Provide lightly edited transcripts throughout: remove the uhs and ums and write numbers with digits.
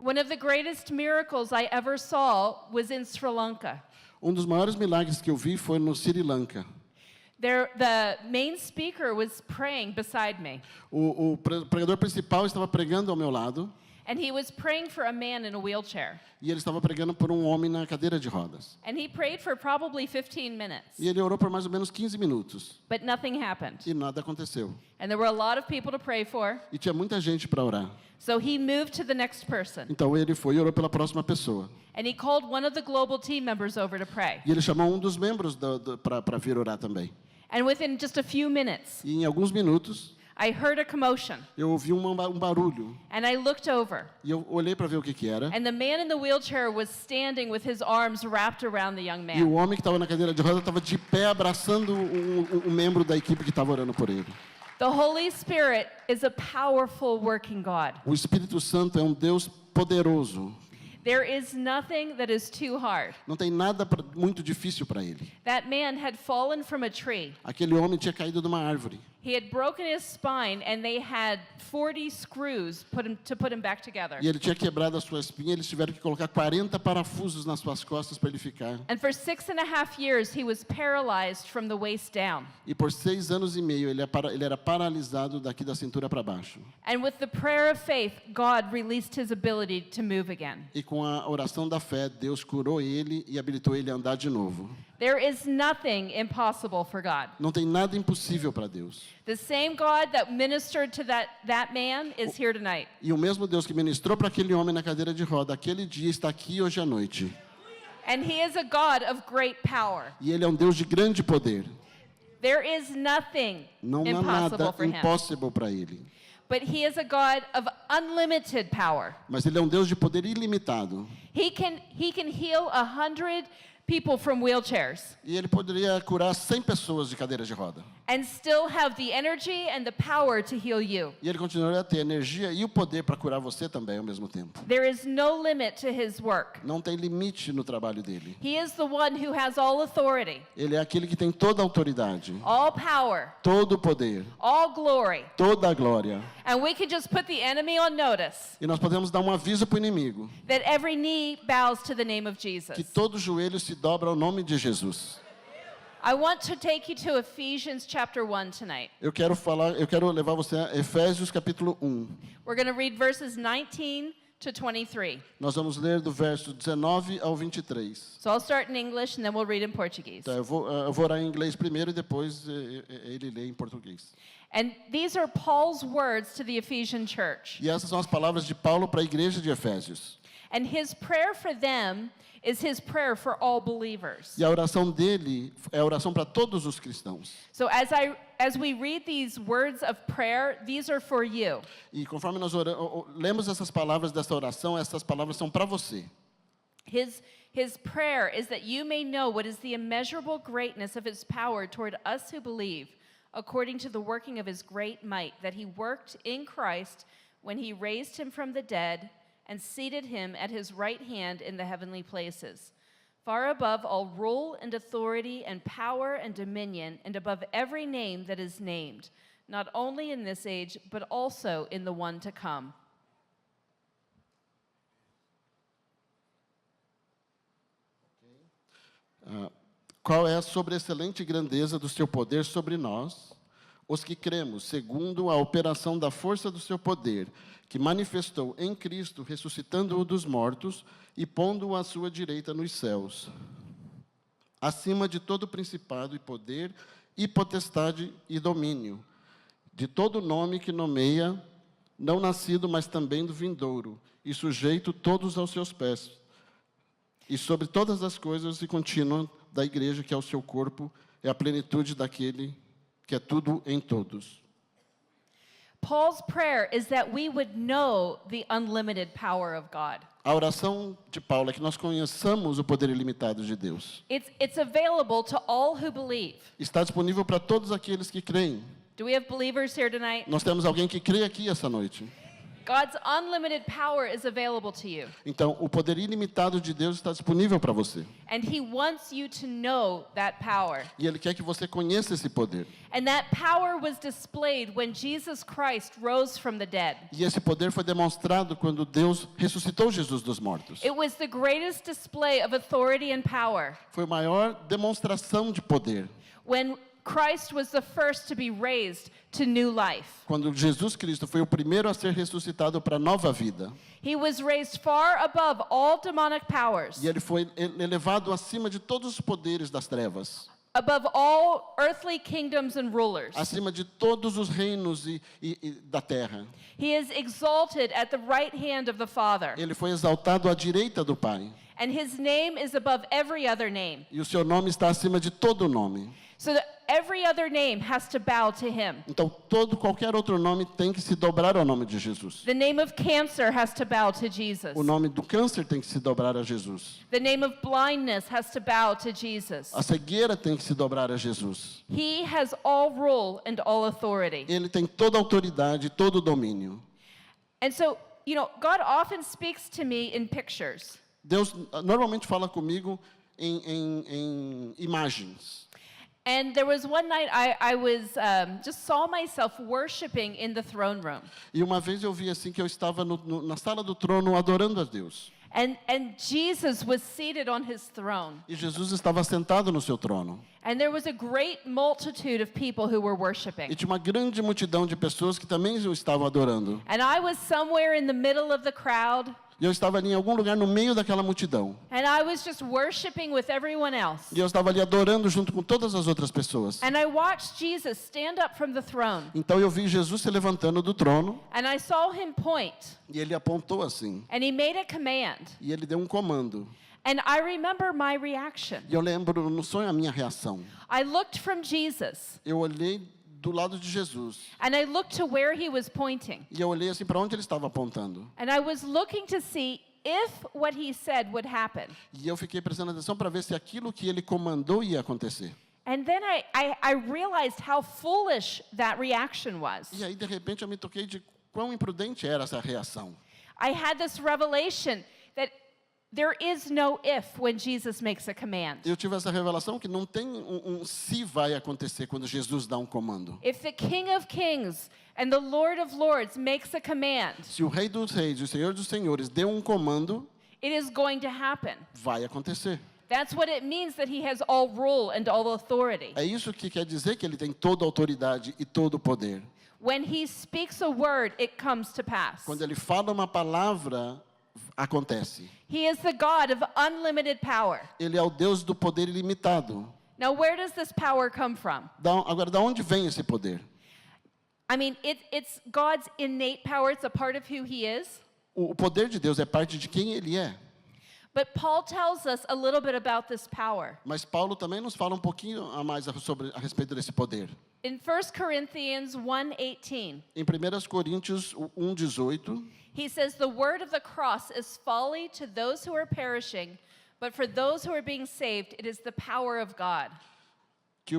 One of the greatest miracles I ever saw was in Sri Lanka. Dos maiores milagres que eu vi foi no Sri Lanka. The main speaker was praying beside me. O pregador principal estava pregando ao meu lado. And he was praying for a man in a wheelchair. E ele estava pregando por homem na cadeira de rodas. And he prayed for probably 15 minutes. E ele orou por mais ou menos 15 minutos. But nothing happened. E nada aconteceu. And there were a lot of people to pray for. E tinha muita gente para orar. So he moved to the next person. Então ele foi e orou pela próxima pessoa. And he called one of the global team members over to pray. E ele chamou dos membros para vir orar também. And within just a few minutes, E em alguns minutos, I heard a commotion. eu ouvi barulho. And I looked over. E eu olhei para ver o que era. And the man in the wheelchair was standing with his arms wrapped around the young E o man. homem que estava na cadeira de rodas estava de pé abraçando um membro da equipe que estava orando por ele. The Holy Spirit is a powerful working God. O Espírito Santo é Deus poderoso. There is nothing that is too hard. Não tem nada muito difícil para ele. That man had fallen from a tree. Aquele homem tinha caído de uma árvore. He had broken his spine and they had 40 screws to put him back together. E ele tinha quebrado a sua espinha, eles tiveram que colocar 40 parafusos nas suas costas para ele ficar. And for 6.5 years he was paralyzed from the waist down. E por 6 anos e meio ele era paralisado daqui da cintura para baixo. And with the prayer of faith, God released his ability to move again. E com a oração da fé, Deus curou ele e habilitou ele a andar de novo. There is nothing impossible for God. Não tem nada impossível para Deus. The same God that ministered to that man is here tonight. E o mesmo Deus que ministrou para aquele homem na cadeira de roda aquele dia está aqui hoje à noite. And he is a God of great power. E ele é Deus de grande poder. There is nothing Não há impossible nada for him. impossível para ele. But he is a God of unlimited power. Mas ele é Deus de poder ilimitado. He can heal 100 people from wheelchairs. E ele poderia curar 100 pessoas de cadeira de roda. And still have the energy and the power to heal you. E ele continuaria a ter energia e o poder para curar você também ao mesmo tempo. There is no limit to his work. Não tem limite no trabalho dele. He is the one who has all authority, Ele é aquele que tem toda a autoridade, all power, todo o poder, all glory. toda a glória. And we can just put the enemy on notice E nós podemos dar um aviso para o inimigo, that every knee bows to the name of Jesus. que todo joelho se dobra ao nome de Jesus. I want to take you to Ephesians chapter 1 tonight. Eu quero levar você a Efésios capítulo 1. We're going to read verses 19 to 23. Nós vamos ler do verso 19 ao 23. So I'll start in English and then we'll read in Portuguese. Tá, eu vou orar em inglês primeiro e depois ele lê em português. And these are Paul's words to the Ephesian church. E essas são as palavras de Paulo para a igreja de Efésios. And his prayer for them is his prayer for all believers. E a oração dele é a oração para todos os cristãos. So as we read these words of prayer, these are for you. E conforme nós lemos essas palavras dessa oração, essas palavras são para você. His prayer is that you may know what is the immeasurable greatness of his power toward us who believe, according to the working of his great might, that he worked in Christ when he raised him from the dead and seated him at his right hand in the heavenly places, far above all rule and authority and power and dominion, and above every name that is named, not only in this age, but also in the one to come. Qual é a sobreexcelente grandeza do seu poder sobre nós, os que cremos, segundo a operação da força do seu poder, que manifestou em Cristo, ressuscitando-o dos mortos e pondo-o à sua direita nos céus, acima de todo principado e poder e potestade e domínio, de todo nome que nomeia, não nascido, mas também do vindouro, e sujeito todos aos seus pés, e sobre todas as coisas e contínuo da igreja, que é o seu corpo, é a plenitude daquele que é tudo em todos. Paul's prayer is that we would know the unlimited power of God. A oração de Paulo é que nós conheçamos o poder ilimitado de Deus. It's available to all who believe. Está disponível para todos aqueles que creem. Do we have believers here tonight? Nós temos alguém que crê aqui essa noite. God's unlimited power is available to you. Então, o poder ilimitado de Deus está disponível para você. And he wants you to know that power. E Ele quer que você conheça esse poder. And that power was displayed when Jesus Christ rose from the dead. E esse poder foi demonstrado quando Deus ressuscitou Jesus dos mortos. It was the greatest display of authority and power. Foi a maior demonstração de poder. When Christ was the first to be raised to new life. Quando Jesus Cristo foi o primeiro a ser ressuscitado para a nova vida. He was raised far above all demonic powers, E Ele foi elevado acima de todos os poderes das trevas. above all earthly kingdoms and rulers. Acima de todos os reinos e da terra. He is exalted at the right hand of the Father, Ele foi exaltado à direita do Pai. and his name is above every other name. E o seu nome está acima de todo nome. So that every other name has to bow to him. Então, qualquer outro nome tem que se dobrar ao nome de Jesus. The name of cancer has to bow to Jesus. O nome do câncer tem que se dobrar a Jesus. The name of blindness has to bow to Jesus. A cegueira tem que se dobrar a Jesus. He has all rule and all authority. Ele tem toda a autoridade, todo o domínio. And so, God often speaks to me in pictures. Deus normalmente fala comigo em imagens. And there was one night I was just saw myself worshiping in the throne room. E uma vez eu vi assim que eu estava na sala do trono adorando a Deus. And Jesus was seated on his throne. E Jesus estava sentado no seu trono. And there was a great multitude of people who were E worshiping. tinha uma grande multidão de pessoas que também o estavam adorando. And I was somewhere in the middle of the crowd. E eu estava ali em algum lugar no meio daquela multidão. And I was just worshiping with everyone else. E eu estava ali adorando junto com todas as outras pessoas. And I watched Jesus stand up from the throne. Então eu vi Jesus se levantando do trono. And I saw him point. E ele apontou assim. And he made a command. E ele deu um comando. And I remember my reaction. E eu lembro no sonho a minha reação. I looked from Jesus. Eu olhei do lado de Jesus. And I looked to where he was pointing. E eu olhei assim para onde ele estava apontando. And I was looking to see if what he said would happen. E eu fiquei prestando atenção para ver se aquilo que ele comandou ia acontecer. And then I realized how foolish that reaction was. E aí, de repente, eu me toquei de quão imprudente era essa reação. I had this revelation that there is no if when Jesus makes a command. Eu tive essa revelação que não tem se vai acontecer quando Jesus dá um comando. If the King of Kings and the Lord of Lords makes a command, Se o Rei dos Reis e o Senhor dos Senhores deu um comando, it is going to happen. vai acontecer. That's what it means that he has all rule and all authority. É isso que quer dizer que ele tem toda a autoridade e todo o poder. When he speaks a word, it comes to pass. Quando ele fala uma palavra, acontece. He is the God of unlimited power. Ele é o Deus do poder ilimitado. Now, where does this power come from? Agora, da onde vem esse poder? I mean, it's God's innate power. It's a part of who he is. O poder de Deus é parte de quem ele é. But Paul tells us a little bit about this power. Mas Paulo também nos fala um pouquinho a mais a respeito desse poder. In 1 Corinthians 1:18, Em 1 Coríntios 1:18, he says, "The word of the cross is folly to those who are perishing, but for those who are being saved, it is the power of God." que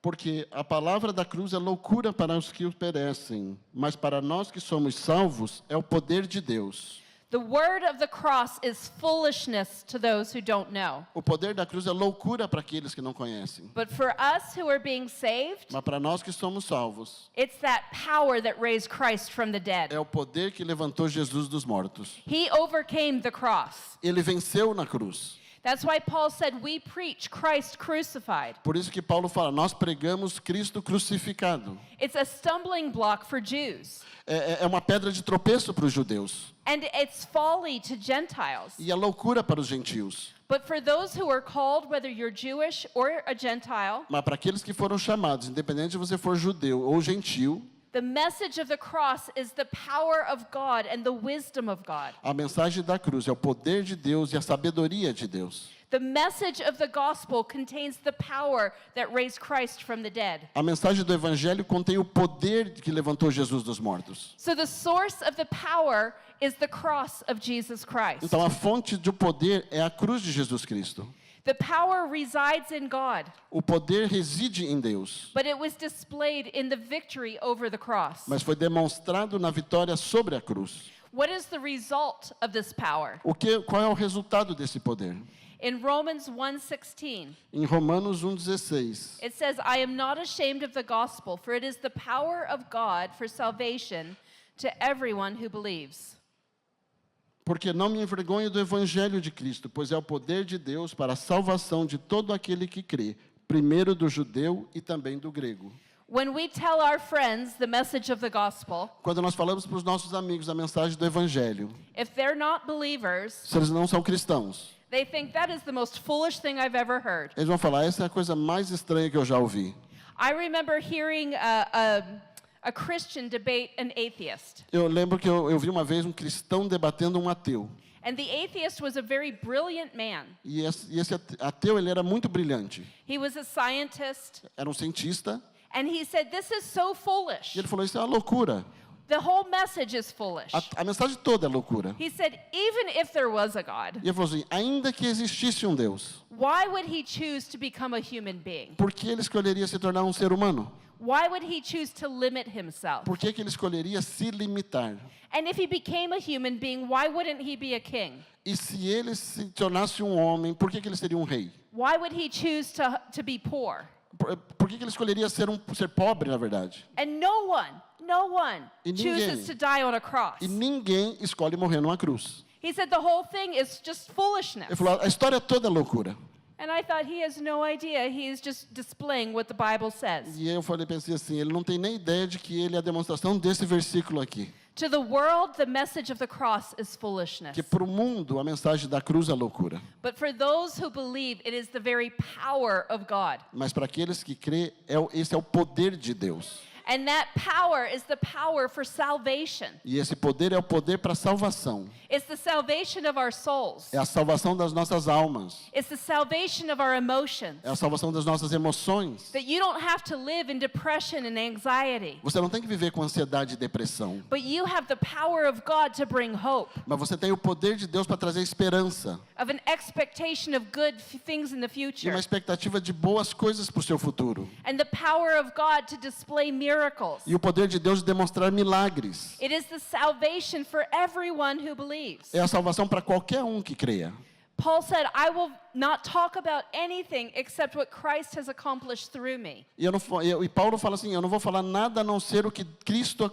porque a palavra da cruz é loucura para os que perecem, mas para nós que somos salvos é o poder de Deus. The word of the cross is foolishness to those who don't know. O poder da cruz é loucura para aqueles que não conhecem. But for us who are being saved, Mas para nós que somos salvos, it's that power that raised Christ from the dead. é o poder que levantou Jesus dos mortos. He overcame the cross. Ele venceu na cruz. That's why Paul said, "We preach Christ crucified." Por isso que Paulo fala, nós pregamos Cristo crucificado. It's a stumbling block for Jews, É uma pedra de tropeço para os judeus. and it's folly to Gentiles. E é loucura para os gentios. But for those who are called, whether you're Jewish or a Gentile, Mas para aqueles que foram chamados, independente de você for judeu ou gentil, the message of the cross is the power of God and the wisdom of God. a mensagem da cruz é o poder de Deus e a sabedoria de Deus. The message of the gospel contains the power that raised Christ from the dead. A mensagem do evangelho contém o poder que levantou Jesus dos mortos. So the source of the power is the cross of Jesus Christ. Então a fonte do poder é a cruz de Jesus Cristo. The power resides in God, O poder reside em Deus, but it was displayed in the victory over the cross. mas foi demonstrado na vitória sobre a cruz. What is the result of this power? Qual é o resultado desse poder? In Romans 1:16, Em Romanos 1,16, it says, I am not ashamed of the gospel, for it is the power of God for salvation to everyone who believes. porque não me envergonho do evangelho de Cristo, pois é o poder de Deus para a salvação de todo aquele que crê, primeiro do judeu e também do grego. When we tell our friends the message of the gospel, Quando nós falamos para os nossos amigos a mensagem do evangelho, if they're not believers, se eles não são cristãos, they think that is the most foolish thing I've ever heard. eles vão falar, essa é a coisa mais estranha que eu já ouvi. I remember hearing a Christian debate an atheist. Eu lembro que eu vi uma vez um cristão debatendo um ateu. And the atheist was a very brilliant man. E esse ateu, ele era muito brilhante. He was a scientist, Era um cientista. and he said, this is so E foolish. ele falou, isso é uma loucura. The whole message is foolish. A mensagem toda é loucura. He said, even if there was a God, E ele falou assim, ainda que existisse um Deus, why would he choose to become a human being? por que ele escolheria se tornar um ser humano? Why would he choose to limit himself? Por que ele escolheria se limitar? And if he became a human being, why wouldn't he be a king? E se ele se tornasse um homem, por que ele seria um rei? Why would he choose to be poor? Por que ele escolheria ser pobre, na verdade? And no one E chooses to die on a cross. E ninguém escolhe morrer numa cruz. He said the whole thing is just foolishness. Ele falou, a história toda é loucura. And I thought he has no idea. He is just displaying what the Bible says. E eu pensei assim, ele não tem nem ideia de que ele é a demonstração desse versículo aqui. To the world, the message of the cross is foolishness. Que para o mundo, a mensagem da cruz é loucura. But for those who believe, it is the very power of God. Mas para aqueles que crê, esse é o poder de Deus. And that power is the power for salvation. E esse poder é o poder para a salvação. It's the salvation of our souls. É a salvação das nossas almas. It's the salvation of our emotions. É a salvação das nossas emoções. That you don't have to live in depression and anxiety. Você não tem que viver com ansiedade e depressão. But you have the power of God to bring hope, Mas você tem o poder de Deus para trazer esperança. of an expectation of good things in the E future. uma expectativa de boas coisas para o seu futuro. And the power of God to display miracles. E o poder de Deus de demonstrar milagres. It is the salvation for everyone who believes. É a salvação para qualquer um que creia. Paul said, I will not talk about anything except what Christ has accomplished through me. E Paulo fala assim, eu não vou falar nada a não ser o que Cristo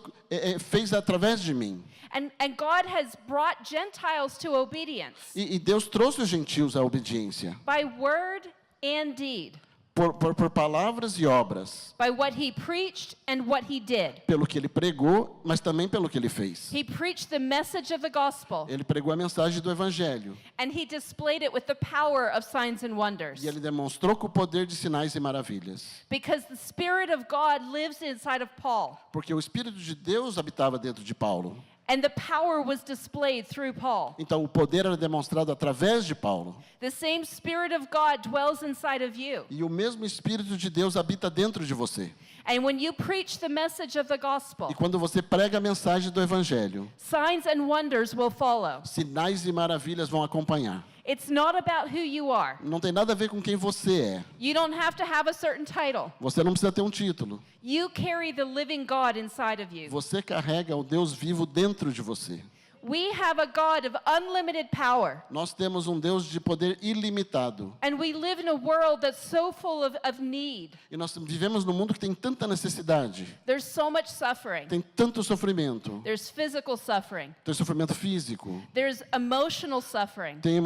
fez através de mim. And God has brought Gentiles to obedience E Deus trouxe os gentios à obediência. by word and deed, Por palavras e obras. by what he preached and what he did. Pelo que ele pregou, mas também pelo que ele fez. He preached the message of the gospel, Ele pregou a mensagem do Evangelho. and he displayed it with the power of signs and wonders. E ele demonstrou com o poder de sinais e maravilhas. Because the Spirit of God lives inside of Paul, Porque o Espírito de Deus habitava dentro de Paulo. and the power was displayed through Paul. Então o poder era demonstrado através de Paulo. The same Spirit of God dwells inside of you. E o mesmo Espírito de Deus habita dentro de você. And when you preach the message of the gospel, E quando você prega a mensagem do Evangelho, signs and wonders will follow. sinais e maravilhas vão acompanhar. It's not about who you are. Não tem nada a ver com quem você é. You don't have to have a certain title. Você não precisa ter um título. You carry the living God inside of you. Você carrega o Deus vivo dentro de você. We have a God of unlimited power. Nós temos um Deus de poder ilimitado. And we live in a world that's so full of need. E nós vivemos num mundo que tem tanta necessidade. There's so much suffering. Tem tanto sofrimento. There's physical suffering. Tem sofrimento físico. There's emotional suffering. Tem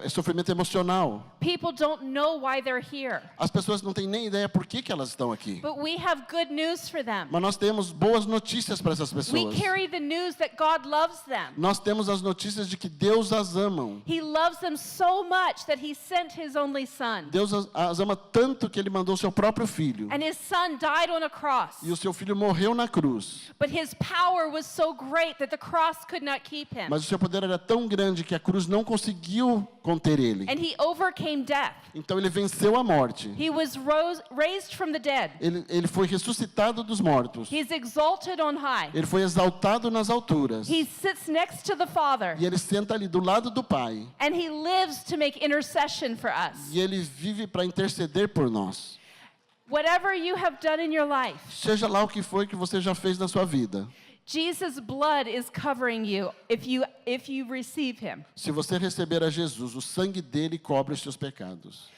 sofrimento emocional. People don't know why they're here. As pessoas não têm nem ideia por que elas estão aqui. But we have good news for them. Mas nós temos boas notícias para essas We pessoas. carry the news that God loves them. Nós temos as notícias de que Deus as ama. He loves them so much that he sent his only son. Deus as ama tanto que ele mandou seu próprio filho. And his son died on a cross. E o seu filho morreu na cruz. But his power was so great that the cross could not keep him. Mas o seu poder era tão grande que a cruz não conseguiu conter ele. And he overcame death. Então ele venceu a morte. He was raised from the dead. Ele foi ressuscitado dos mortos. He's exalted on high. Ele foi exaltado nas alturas. He sits next next to the Father. E ele senta ali do lado do Pai. And he lives to make intercession for us. E ele vive para interceder por nós. Whatever you have done in your life, Seja lá o que foi que você já fez na sua vida. Jesus' blood is covering you if you receive him. Se você receber a Jesus, o sangue dele cobre os seus pecados.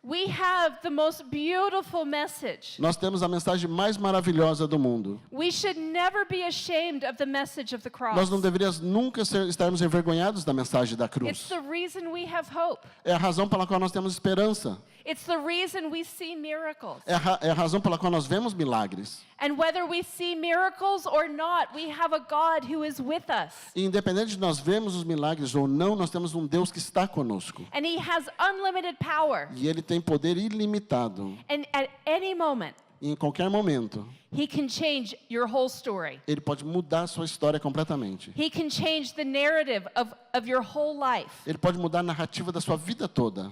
We have the most beautiful message. Nós temos a mensagem mais maravilhosa do mundo. We should never be ashamed of the message of the cross. Nós não deveríamos nunca estarmos envergonhados da mensagem da It's cruz. the reason we have hope. É a razão pela qual nós temos esperança. It's the reason we see miracles. É a razão pela qual nós vemos milagres. And whether we see miracles or not, we have a God who is with us. E independente de nós vermos os milagres ou não, nós temos um Deus que está conosco. And he has unlimited power. E ele tem poder ilimitado. And at any moment, E em qualquer momento, he can change your whole story. ele pode mudar a sua história completamente. He can change the narrative of your whole life. Ele pode mudar a narrativa da sua vida toda.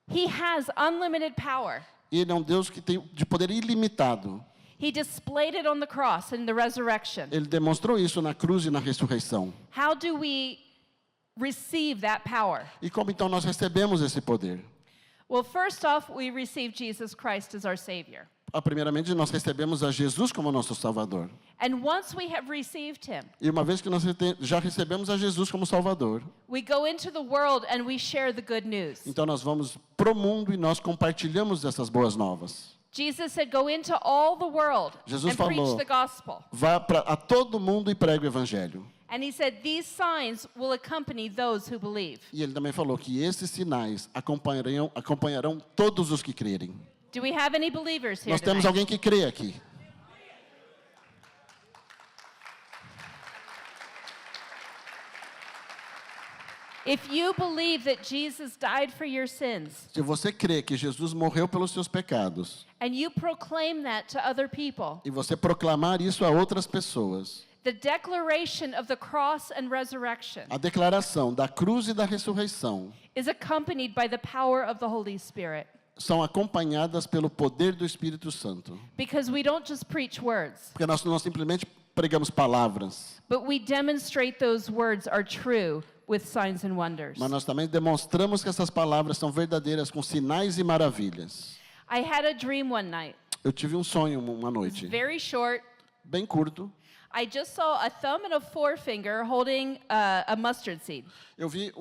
He has unlimited power. Ele é um Deus que tem de poder ilimitado. He displayed it on the cross and the resurrection. Ele demonstrou isso na cruz e na ressurreição. How do we receive that power? E como então nós recebemos esse poder? Well, first off, we receive Jesus Christ as our Savior. Primeiramente, nós recebemos a Jesus como nosso Salvador. And once we have received him, E uma vez que nós já recebemos a Jesus como Salvador, we go into the world and we share the good news. então nós vamos pro mundo e nós compartilhamos essas boas novas. Jesus said, go into all the world Jesus and preach falou, the gospel. vá a todo mundo e pregue o evangelho. And he said, these signs will accompany those who believe. E ele também falou que esses sinais acompanharão todos os que crerem. Do we have any believers here Nós temos tonight? alguém que crê aqui. If you believe that Jesus died for your sins, Se você crê que Jesus morreu pelos seus pecados, and you proclaim that to other people, e você proclamar isso a outras pessoas, the declaration of the cross and resurrection a declaração da cruz e da ressurreição is accompanied by the power of the Holy Spirit. são acompanhadas pelo poder do Espírito Santo. Because we don't just preach words, Porque nós não simplesmente pregamos palavras, but we demonstrate those words are true with signs and wonders. mas nós também demonstramos que essas palavras são verdadeiras com sinais e maravilhas. I had a dream one night. Eu tive um sonho uma It's noite, very short. bem curto. I just saw a thumb and a forefinger holding a mustard seed. Eu vi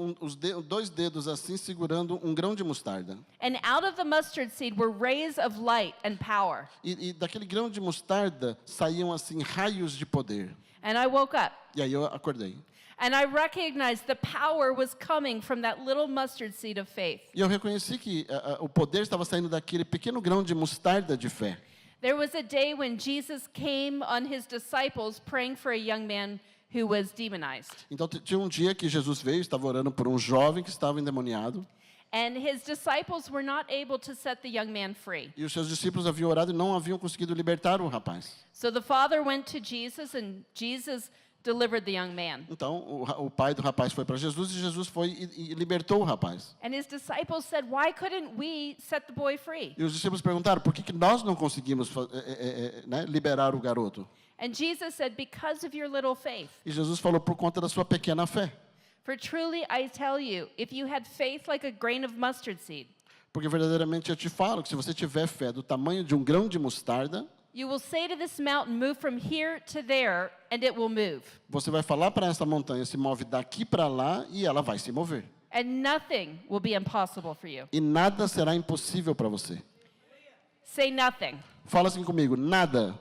dois dedos assim segurando um grão de mostarda. And out of the mustard seed were rays of light and power. E daquele grão de mostarda saíam assim raios de poder. And I woke up. E aí eu acordei. And I recognized the power was coming from that little mustard seed of faith. E eu reconheci que o poder estava saindo daquele pequeno grão de mostarda de fé. There was a day when Jesus came on his disciples praying for a young man who was demonized. Então tinha um dia que Jesus veio, estava orando por um jovem que estava endemoniado. And his disciples were not able to set the young man free. E os seus discípulos haviam orado e não haviam conseguido libertar o rapaz. So the father went to Jesus and Jesus delivered the young man. Então o pai do rapaz foi para Jesus e Jesus foi e libertou o rapaz. And his disciples said, why couldn't we set the boy free? E os discípulos perguntaram, por que nós não conseguimos liberar o garoto? And Jesus said, because of your little faith. E Jesus falou, por conta da sua pequena fé. For truly I tell you, if you had faith like a grain of mustard seed, Porque verdadeiramente eu te falo que se você tiver fé do tamanho de um grão de mostarda, you will say to this mountain, move from here to there, and it will move. você vai falar para essa montanha, se move daqui para lá e ela vai se mover. And nothing will be impossible for you. E nada será impossível para você. Say nothing. Fala assim comigo, nada.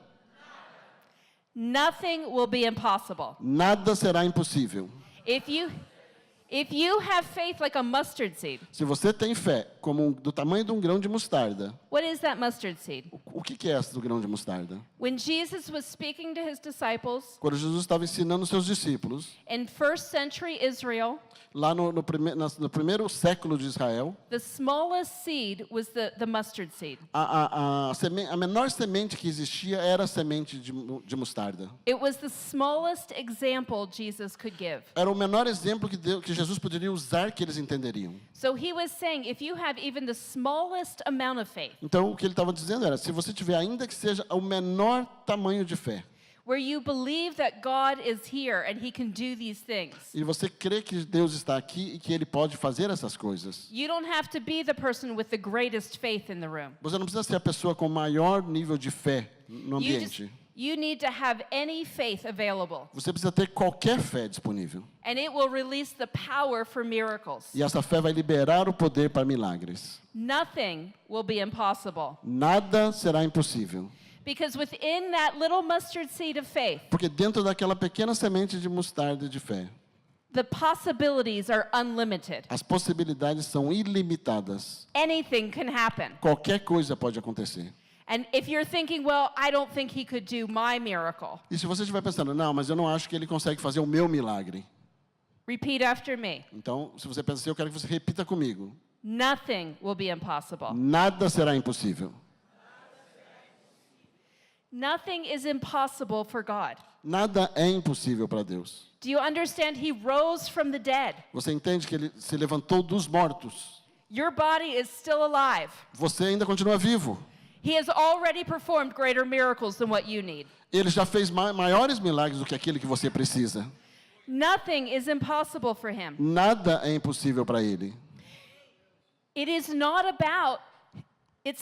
Nothing will be impossible. Nada será impossível. If you have faith like a mustard seed, Se você tem fé como do tamanho de um grão de mostarda, what is that mustard seed? o que é essa do grão de mostarda? When Jesus was speaking to his disciples Quando Jesus estava ensinando os seus discípulos, in first century Israel, lá no primeiro século de Israel, the smallest seed was the mustard seed. a menor semente que existia era a semente de mostarda. It was the smallest example Jesus could give. Era o menor exemplo que Jesus poderia usar que eles entenderiam. So he was saying, if you have even the smallest amount of faith, Então, o que ele estava dizendo era, se você tiver ainda que seja o menor tamanho de fé, where you believe that God is here and he can do these things. E você crê que Deus está aqui e que Ele pode fazer essas coisas. You don't have to be the person with the greatest faith in the room. Você não precisa ser a pessoa com maior nível de fé no ambiente. You need to have any faith available. Você precisa ter qualquer fé disponível. And it will release the power for miracles. E essa fé vai liberar o poder para milagres. Nothing will be impossible. Nada será impossível. Because within that little mustard seed of faith, Porque dentro daquela pequena semente de mostarda de fé, the possibilities are unlimited. as possibilidades são ilimitadas. Anything can happen. Qualquer coisa pode acontecer. And if you're thinking, well, I don't think he could do my miracle, E se você estiver pensando, não, mas eu não acho que ele consegue fazer o meu milagre. repeat after me. Então, se você pensa assim, eu quero que você repita comigo. Nothing will be impossible. Nada será impossível. Nothing is impossible for God. Nada é impossível para Deus. Do you understand? He rose from the dead. Você entende que ele se levantou dos mortos. Your body is still alive. Você ainda continua vivo. He has already performed greater miracles than what you need. Ele já fez maiores milagres do que aquele que você precisa. Nothing is impossible for him. Nada é impossível para ele. It's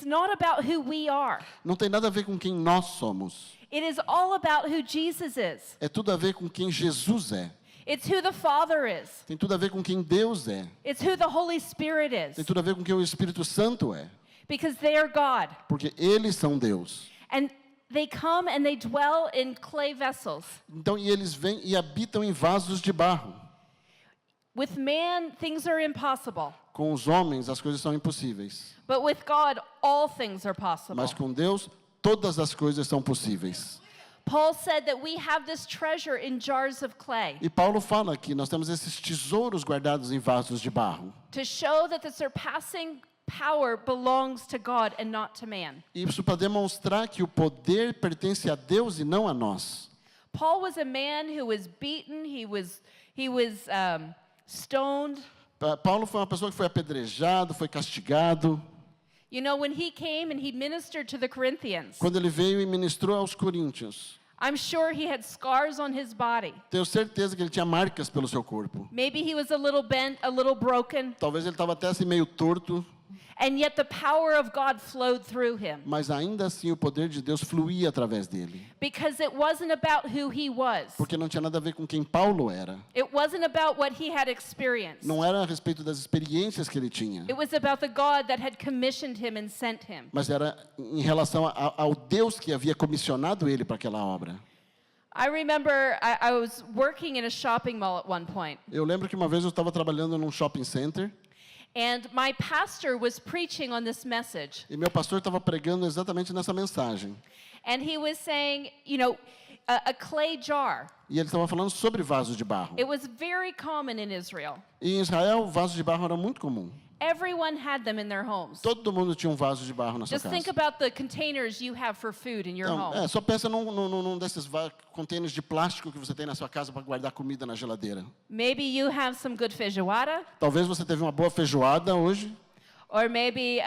not about who we are. Não tem nada a ver com quem nós somos. It is all about who Jesus is. É tudo a ver com quem Jesus é. It's who the Father is. Tem tudo a ver com quem Deus é. It's who the Holy Spirit Tem is. tudo a ver com quem o Espírito Santo é. Because they are God. Porque eles são Deus. And they come and they dwell in clay vessels. Então, e eles vêm e habitam em vasos de barro. With man, things are impossible. Com os homens, as coisas são impossíveis. But with God, all things are possible. Mas com Deus, todas as coisas são possíveis. Paul said that we have this treasure in jars of clay E Paulo fala que nós temos esses tesouros guardados em vasos de barro. to show that the surpassing power belongs to God and not to man. Isso para demonstrar que o poder pertence a Deus e não a nós. Paul was a man who was beaten, he was stoned. Paulo foi uma pessoa que foi apedrejado, foi castigado. You know, when he came and he ministered to the Corinthians, Quando ele veio e ministrou aos coríntios, I'm sure he had scars on his body. tenho certeza que ele tinha marcas pelo seu corpo. Maybe he was a little bent, a little broken, Talvez ele estava até assim meio torto, and yet the power of God flowed through him. mas ainda assim o poder de Deus fluía através dele. Because it wasn't about who he was. Porque não tinha nada a ver com quem Paulo era. It wasn't about what he had experienced. Não era a respeito das experiências que ele tinha, It was about the God that had commissioned him and sent him. mas era em relação ao Deus que havia comissionado ele para aquela obra. I remember I was working in a shopping mall at one point, Eu lembro que uma vez eu estava trabalhando num shopping center and my pastor was preaching on this message. e meu pastor estava pregando exatamente nessa mensagem. And he was saying, you know, a clay jar. E ele estava falando sobre vasos de barro. It was very common in Israel. E em Israel, vasos de barro era muito comum. Everyone had them in their homes. Todo mundo tinha um vaso de barro na sua Just think casa. about the containers you have for food in your Então, home. só pensa num desses containers de plástico que você tem na sua casa para guardar comida na geladeira. Maybe you have some good feijoada, Talvez você teve uma boa feijoada hoje. or maybe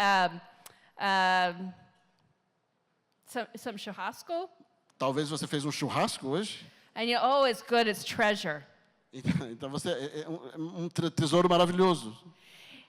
some churrasco. Talvez você fez um churrasco hoje. And you, oh, it's good, it's treasure. Então você é um tesouro maravilhoso.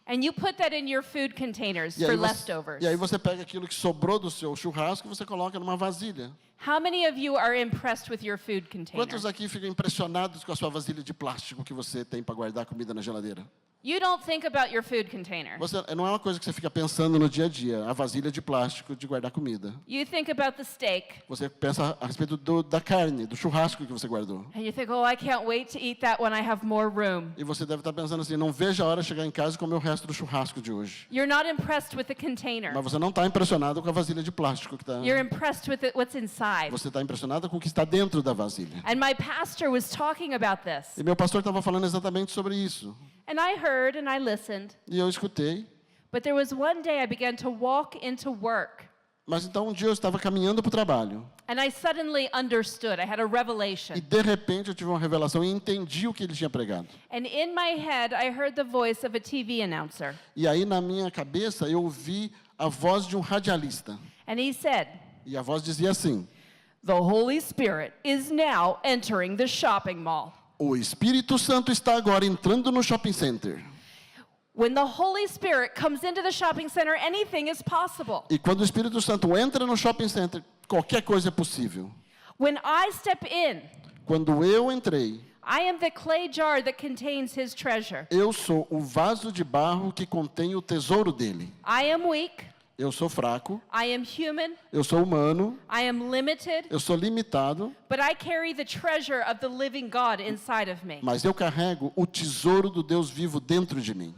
And you put that in your food containers for leftovers. E aí você pega aquilo que sobrou do seu churrasco e você coloca numa vasilha. How many of you are impressed with your food container? Quantos aqui ficam impressionados com a sua vasilha de plástico que você tem para guardar comida na geladeira? You don't think about your food container. Não é uma coisa que você fica pensando no dia a dia, a vasilha de plástico de guardar comida. You think about the steak, Você pensa a respeito da carne, do churrasco que você guardou. and you think, oh, I can't wait to eat that when I have more room. E você deve estar pensando assim, não vejo a hora de chegar em casa e comer o resto do churrasco de hoje. You're not impressed with the container. Mas você não está impressionado com a vasilha de plástico que está... You're impressed with what's inside. Você está impressionado com o que está dentro da vasilha. And my pastor was talking about this. E meu pastor estava falando exatamente sobre isso. And I heard and I listened. E eu escutei. But there was one day I began to walk into work. Mas então um dia eu estava caminhando para o trabalho. And I suddenly understood. I had a revelation. E de repente eu tive uma revelação e entendi o que ele tinha pregado. And in my head, I heard the voice of a TV announcer. E aí na minha cabeça eu ouvi a voz de um radialista. And he said, E a voz dizia assim: The Holy Spirit is now entering the shopping mall. O Espírito Santo está agora entrando no shopping center. When the Holy Spirit comes into the shopping center, anything is possible. E quando o Espírito Santo entra no shopping center, qualquer coisa é possível. When I step in, Quando eu entrei, I am the clay jar that contains his treasure. eu sou o vaso de barro que contém o tesouro dele. I am weak, Eu sou fraco, I am human, eu sou humano, I am limited, eu sou limitado, but I carry the treasure of the living God inside of me. mas eu carrego o tesouro do Deus vivo dentro de mim.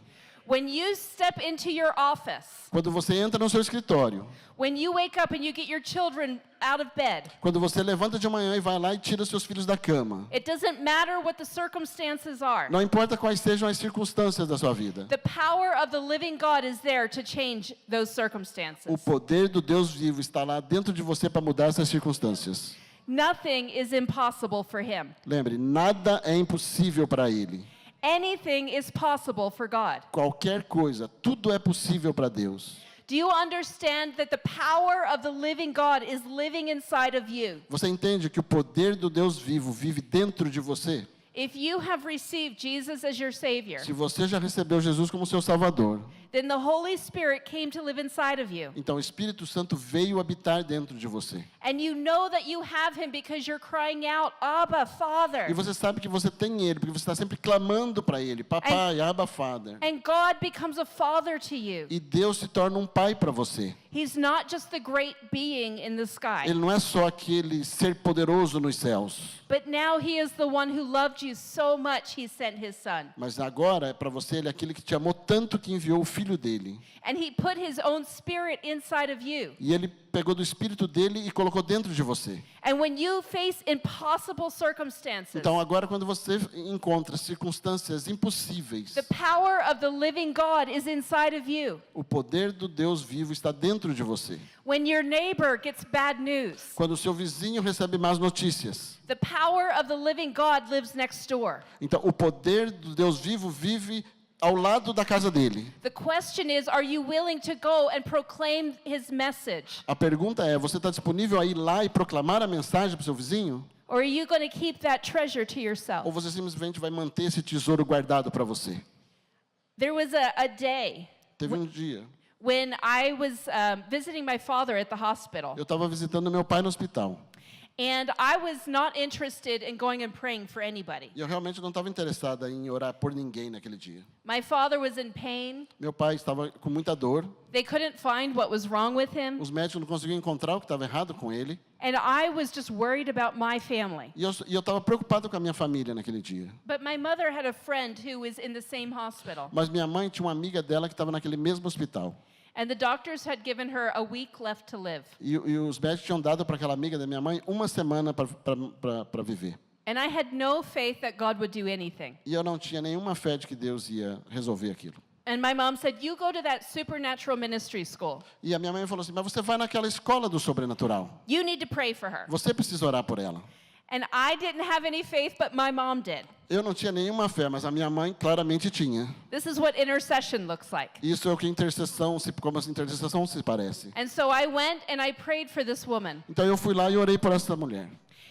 When you step into your office, Quando você entra no seu escritório, when you wake up and you get your children out of bed, quando você levanta de manhã e vai lá e tira seus filhos da cama, it doesn't matter what the circumstances are. não importa quais sejam as circunstâncias da sua vida, The power of the living God is there to change those circumstances. o poder do Deus vivo está lá dentro de você para mudar essas circunstâncias. Nothing is impossible for him. Lembre, nada é impossível para Ele. Anything is possible for God. Qualquer coisa, tudo é possível para Deus. Do you understand that the power of the living God is living inside of you? Você entende que o poder do Deus vivo vive dentro de você? If you have received Jesus as your Savior, Se você já recebeu Jesus como seu Salvador, then the Holy Spirit came to live inside of you. então o Espírito Santo veio habitar dentro de você. And you know that you have Him because you're crying out, Abba, Father. E você sabe que você tem Ele, porque você está sempre clamando para Ele, Papai, Abba, Father. And God becomes a father to you. E Deus se torna um pai para você. He's not just the great being in the sky, Ele não é só aquele ser poderoso nos céus, but now He is the one who loved you so much He sent His Son. mas agora é para você Ele é aquele que te amou tanto que enviou o Filho dele. And He put His own Spirit inside of you. E Ele pegou do Espírito dele e colocou dentro de você. And when you face impossible circumstances, Então agora quando você encontra circunstâncias impossíveis, the power of the living God is inside of you. o poder do Deus vivo está dentro de você. When your neighbor gets bad news, Quando o seu vizinho recebe más notícias, the power of the living God lives next door. então o poder do Deus vivo vive ao lado da casa dele. The question is, are you willing to go and proclaim His message? A pergunta é, você está disponível a ir lá e proclamar a mensagem para o seu vizinho? Or are you going to keep that treasure to Ou yourself? você simplesmente vai manter esse tesouro guardado para você? There was a day Teve um dia, when I was visiting my father at the hospital, eu estava visitando meu pai no hospital. and I was not interested in going and praying for anybody. E eu realmente não estava interessada em orar por ninguém naquele dia. My father was in pain. Meu pai estava com muita dor. They couldn't find what was wrong with him, Os médicos não conseguiam encontrar o que estava errado com ele. and I was just worried about my family. E eu estava preocupado com a minha família naquele dia. But my mother had a friend who was in the same hospital, Mas minha mãe tinha uma amiga dela que estava naquele mesmo hospital. and the doctors had given her a week left to live. E os médicos tinham dado para aquela amiga da minha mãe uma semana para viver. And I had no faith that God would do anything. E eu não tinha nenhuma fé de que Deus ia resolver aquilo. And my mom said, "You go to that supernatural ministry school. E a minha mãe falou assim, mas você vai naquela escola do sobrenatural. You need to pray for her." Você precisa orar por ela. And I didn't have any faith, but my mom did. Eu não tinha nenhuma fé, mas a minha mãe claramente tinha. This is what intercession looks like. Isso é o que como a intercessão se parece. And so I went and I prayed for this woman. Então eu fui lá e orei por essa mulher.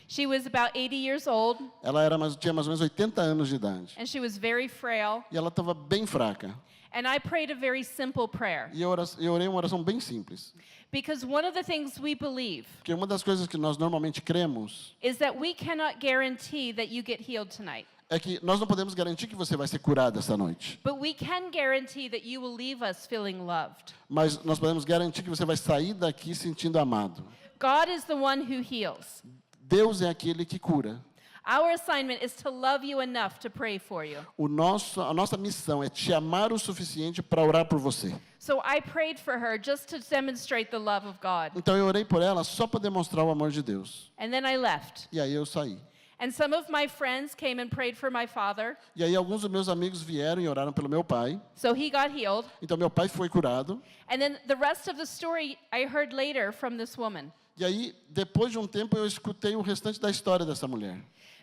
She was about 80 years old, Ela tinha mais ou menos 80 anos de idade. and she was very frail. E ela estava bem fraca. And I prayed a very simple prayer. E eu orei uma oração bem simples. Because one of the things we believe Porque uma das coisas que nós normalmente cremos is that we cannot guarantee that you get healed tonight. é que nós não podemos garantir que você vai ser curado essa noite. But we can guarantee that you will leave us feeling loved. Mas nós podemos garantir que você vai sair daqui sentindo amado. God is the one who heals. Deus é aquele que cura. Our assignment is to love you enough to pray for you. A nossa missão é te amar o suficiente para orar por você. So I prayed for her just to demonstrate the love of God. Então eu orei por ela só para demonstrar o amor de Deus. And then I left. E aí eu saí. And some of my friends came and prayed for my father. E aí alguns dos meus amigos vieram e oraram pelo meu pai. So he got healed. Então meu pai foi curado. And then the rest of the story I heard later from this woman. E aí, depois de um tempo, eu escutei o restante da história dessa mulher.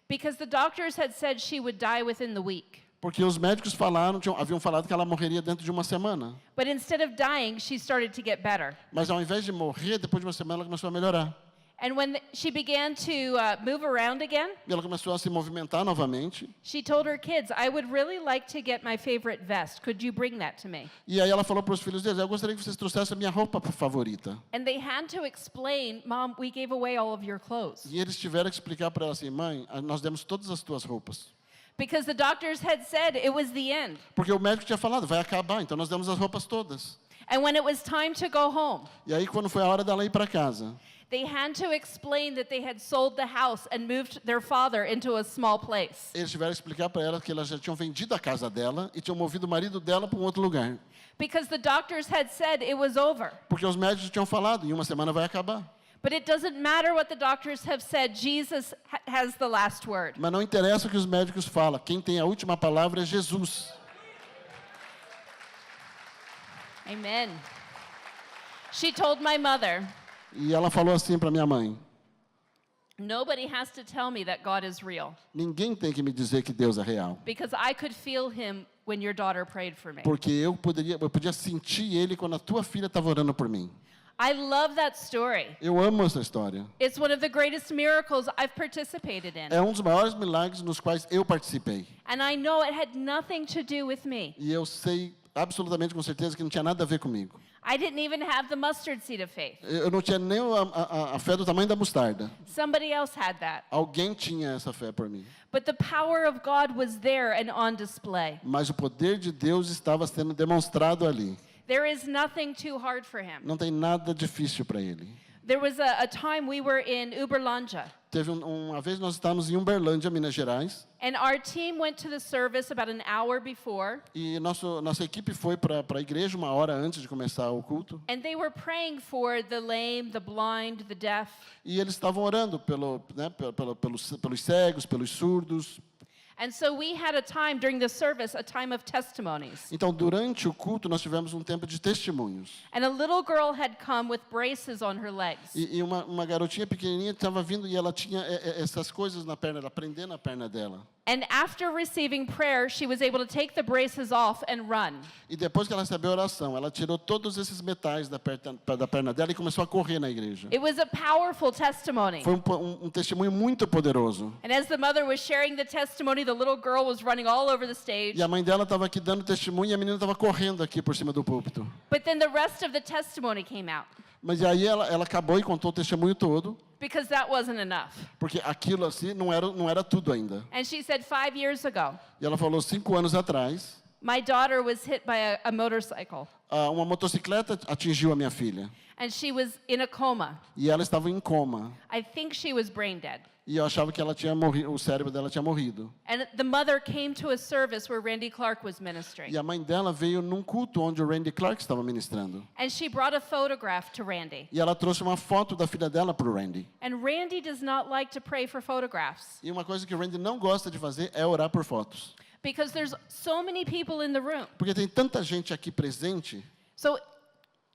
Because the doctors had said she would die within the week. Porque os médicos haviam falado que ela morreria dentro de uma semana. But instead of dying, she started to get better. Mas ao invés de morrer, depois de uma semana, ela começou a melhorar. And when she began to move around again, E ela começou a se movimentar novamente. she told her kids, I would really like to get my favorite vest. Could you bring that to me? E aí ela falou para os filhos deles, eu gostaria que vocês trouxessem a minha roupa favorita. And they had to explain, Mom, we gave away all of your clothes. E eles tiveram que explicar para ela assim, mãe, nós demos todas as tuas roupas. Because the doctors had said it was the end. Porque o médico tinha falado, vai acabar, então nós demos as roupas todas. And when it was time to go home, E aí quando foi a hora dela ir para casa, they had to explain that they had sold the house and moved their father into a small place. eles tiveram que explicar para ela que elas já tinham vendido a casa dela e tinham movido o marido dela para um outro lugar. Because the doctors had said it was over. Porque os médicos tinham falado, em uma semana vai acabar. But it doesn't matter what the doctors have said, Jesus has the last word. Mas não interessa o que os médicos falam, quem tem a última palavra é Jesus. Amen. She told my mother, E ela falou assim para minha mãe, nobody has to tell me that God is real. ninguém tem que me dizer que Deus é real. Because I could feel him when your daughter prayed for me. Porque eu podia sentir ele quando a tua filha estava orando por mim. I love that story. Eu amo essa história. It's one of the greatest miracles I've participated in. É um dos maiores milagres nos quais eu participei. And I know it had nothing to do with me. E eu sei absolutamente com certeza que não tinha nada a ver comigo. I didn't even have the mustard seed of faith. Eu não tinha nem a fé do tamanho da mostarda. Somebody else had that. Alguém tinha essa fé por mim. But the power of God was there and on display. Mas o poder de Deus estava sendo demonstrado ali. There is nothing too hard for him. Não tem nada difícil para ele. There was a time we were in Uberlândia, Teve uma vez nós estávamos em Uberlândia, Minas Gerais, and our team went to the service about an hour before, e nossa equipe foi para a igreja uma hora antes de começar o culto, and they were praying for the lame, the blind, the deaf. e eles estavam orando pelos cegos, pelos surdos. And so we had a time during the service, a time of testimonies. Então, durante o culto, nós tivemos um tempo de testemunhos. And a little girl had come with braces on her legs. E uma garotinha pequenininha estava vindo e ela tinha essas coisas na perna, ela prendendo a perna dela. And after receiving prayer, she was able to take the braces off and run. E depois que ela recebeu a oração, ela tirou todos esses metais da perna dela e começou a correr na igreja. It was a powerful testimony. Foi um testemunho muito poderoso. And as the mother was sharing the testimony, the little girl was running all over the stage. E a mãe dela estava aqui dando testemunho e a menina estava correndo aqui por cima do púlpito. But then the rest of the testimony came out Mas aí ela acabou e contou o testemunho todo, because that wasn't enough. porque aquilo assim não era tudo ainda. And she said 5 years ago, E ela falou, 5 anos atrás, my daughter was hit by a motorcycle uma motocicleta atingiu a minha filha. and she was in a coma. E ela estava em coma. I think she was brain dead. E eu achava que ela tinha morrido, o cérebro dela tinha morrido. And the mother came to a service where Randy Clark was ministering. E a mãe dela veio num culto onde o Randy Clark estava ministrando. And she brought a photograph to Randy. E ela trouxe uma foto da filha dela para o Randy. And Randy does not like to pray for photographs E uma coisa que o Randy não gosta de fazer é orar por fotos. because there's so many people in the room. Porque tem tanta gente aqui presente. So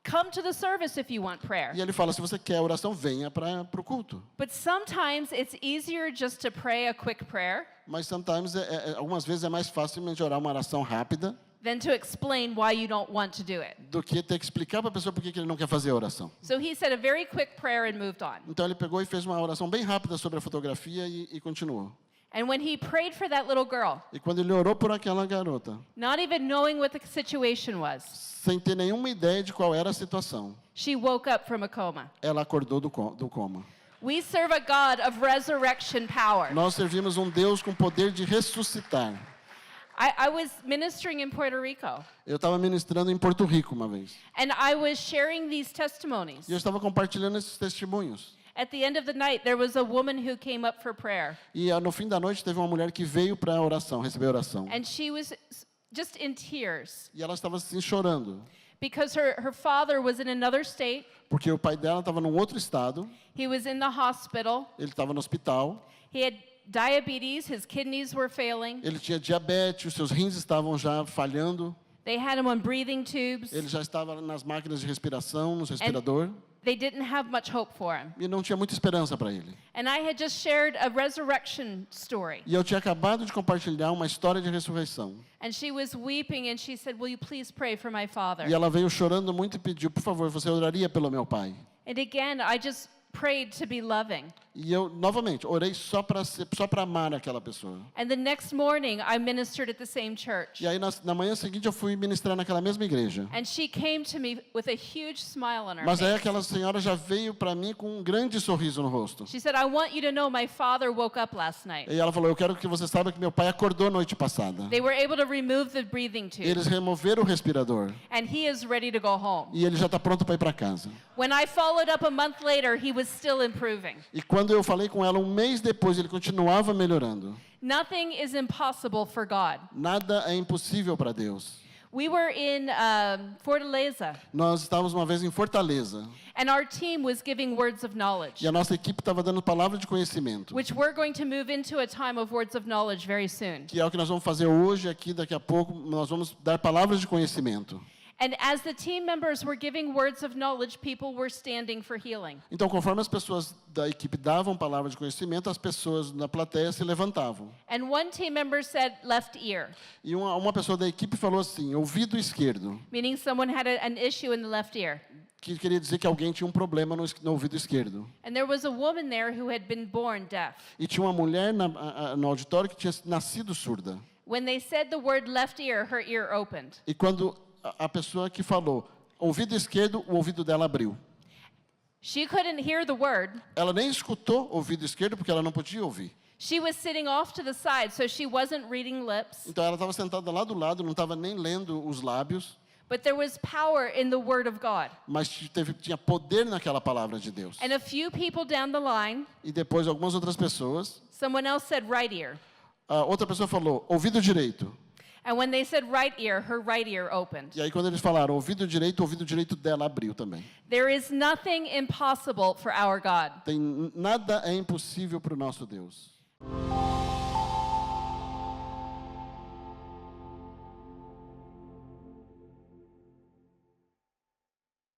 come to the service if you want prayer. E ele fala, se você quer oração, venha para o culto. But sometimes it's easier just to pray a quick prayer Mas sometimes, algumas vezes é mais fácil simplesmente orar uma oração rápida than to explain why you don't want to do it. do que ter que explicar para a pessoa por que ele não quer fazer a oração. So he said a very quick prayer and moved on. Então ele pegou e fez uma oração bem rápida sobre a fotografia e continuou. And when he prayed for that little girl, E quando ele orou por aquela garota, not even knowing what the situation was, sem ter nenhuma ideia de qual era a situação, she woke up from a coma. ela acordou do coma. We serve a God of resurrection power. Nós servimos um Deus com poder de ressuscitar. I was ministering in Puerto Rico, Eu estava ministrando em Porto Rico uma vez. and I was sharing these testimonies. E eu estava compartilhando esses testemunhos. At the end of the night, there was a woman who came up for prayer, E no fim da noite teve uma mulher que veio para a oração, receber a oração. and she was just in tears E ela estava assim chorando, because her father was in another state. porque o pai dela estava num outro estado, He was in the hospital. ele estava no hospital, He had diabetes, his kidneys were failing. ele tinha diabetes, os seus rins estavam já falhando, They had him on breathing tubes. ele já estava nas máquinas de respiração, no respirador, They didn't have much hope for him. e não tinha muita esperança para ele. And I had just shared a resurrection story. E eu tinha acabado de compartilhar uma história de ressurreição. And she was weeping and she said, "Will you please pray for my father?" E ela veio chorando muito e pediu, por favor, você oraria pelo meu pai? And again, I just prayed to be loving. E eu, novamente, orei só para amar aquela pessoa. And the next morning, I ministered at the same church. E aí, na manhã seguinte, eu fui ministrar naquela mesma igreja. And she came to me with a huge smile on her Mas aí face. aquela senhora já veio para mim com um grande sorriso no rosto. She said, I want you to know my father woke up last night. E ela falou, eu quero que você saiba que meu pai acordou noite passada. They were able to remove the breathing tube. Eles removeram o respirador. And he is ready to go home. E ele já está pronto para ir para casa. When I followed up a month later, he was still improving. E quando eu falei com ela um mês depois, ele continuava melhorando. Nothing is impossible for God. Nada é impossível para Deus. We were in Fortaleza, Nós estávamos uma vez em Fortaleza. and our team was giving words of knowledge, E a nossa equipe estava dando palavra de conhecimento. which we're going to move into a time of words of knowledge very soon. Que é o que nós vamos fazer hoje aqui, daqui a pouco. Nós vamos dar palavras de conhecimento. And as the team members were giving words of knowledge, people were standing for healing. Então, conforme as pessoas da equipe davam palavra de conhecimento, as pessoas na plateia se levantavam. And one team member said left ear, E uma pessoa da equipe falou assim, ouvido esquerdo, meaning someone had an issue in the left ear. que queria dizer que alguém tinha um problema no ouvido esquerdo. And there was a woman there who had been born deaf. E tinha uma mulher no auditório que tinha nascido surda. When they said the word left ear, her ear opened. E quando a pessoa que falou ouvido esquerdo, o ouvido dela abriu. She couldn't hear the word. Ela nem escutou ouvido esquerdo porque ela não podia ouvir. She was sitting off to the side, so she wasn't reading lips. Então ela estava sentada lá do lado, não estava nem lendo os lábios, But there was power in the word of God. mas tinha poder naquela palavra de Deus. And a few people down the line, E depois algumas outras pessoas, someone else said right ear. a outra pessoa falou ouvido direito. And when they said right ear, her right ear opened. E aí quando eles falaram ouvido direito, o ouvido direito dela abriu também. There is nothing impossible for our God. Nada é impossível para o nosso Deus.